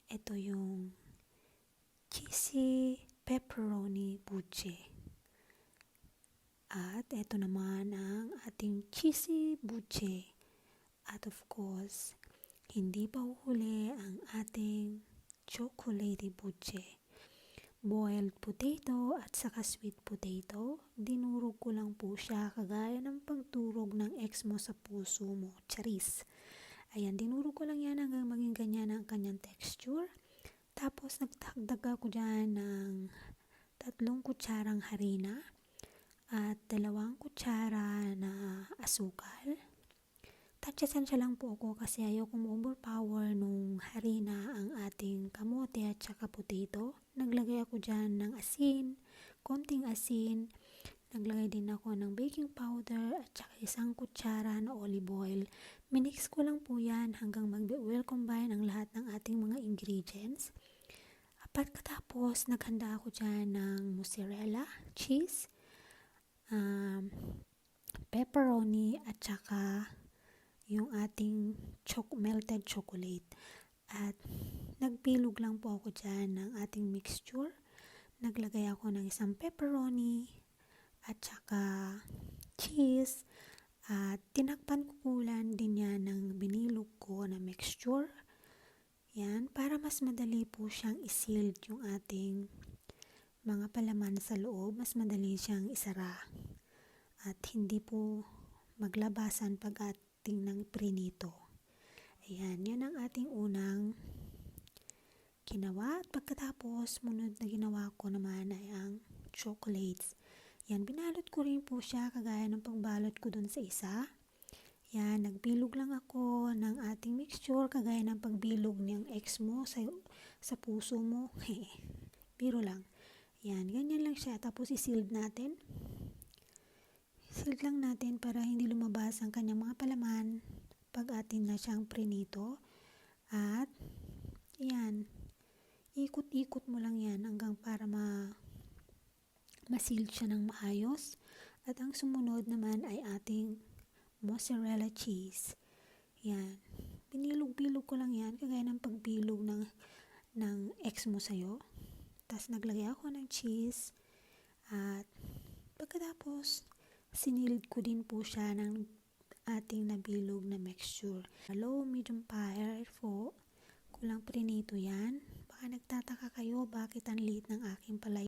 Ito yung cheesy pepperoni buche. At ito naman ang ating cheesy buche. At of course, hindi pa uhuli ang ating chocolatey buche. Boiled potato at saka sweet potato. Dinurog ko lang po siya kagaya ng pagturog ng ex mo sa puso mo. Charis. Ayan, dinurog ko lang yan hanggang maging ganyan ang kanyang texture. Tapos nagdagdag ako dyan ng 3 kutsarang harina at 2 kutsara na asukal. Tatsasansya lang po ako kasi ayaw kong overpower nung harina ang ating kamote at saka potato. Naglagay ako dyan ng asin, konting asin. Naglagay din ako ng baking powder at saka 1 kutsara na olive oil. Minix ko lang po yan hanggang mag-well combine ang lahat ng ating mga ingredients. At katapos, naghanda ako dyan ng mozzarella, cheese, pepperoni at saka yung ating melted chocolate. At nagbilog lang po ako dyan ng ating mixture. Naglagay ako ng 1 pepperoni at saka cheese. At tinakpan ko kulan din yan ng binilog ko na mixture. Yan, para mas madali po siyang i-sealed yung ating mga palaman sa loob. Mas madali siyang isara. At hindi po maglabasan pag ng prinito. Ayan, yan ang ating unang ginawa. At pagkatapos, munod na ginawa ko naman ay ang chocolates. Yan, binalot ko rin po siya kagaya ng pagbalot ko dun sa isa. Yan, nagbilog lang ako ng ating mixture kagaya ng pagbilog ng ex mo sa puso mo. Biro lang. Yan, ganyan lang siya. Tapos i-sealed natin. Sealed lang natin para hindi lumabas ang kanyang mga palaman pag atin na siyang prinito. At yan, ikot-ikot mo lang yan hanggang para ma-seal siya ng maayos. At ang sumunod naman ay ating mozzarella cheese. Yan, binilog-bilog ko lang yan kagaya ng pagbilog ng ex mo sa'yo. Tapos naglagay ako ng cheese at pagkatapos sinilid ko din po siya ng ating nabilog na mixture. Low, medium fire po. Kulang prinito yan. Baka nagtataka kayo bakit ang liit ng aking palay.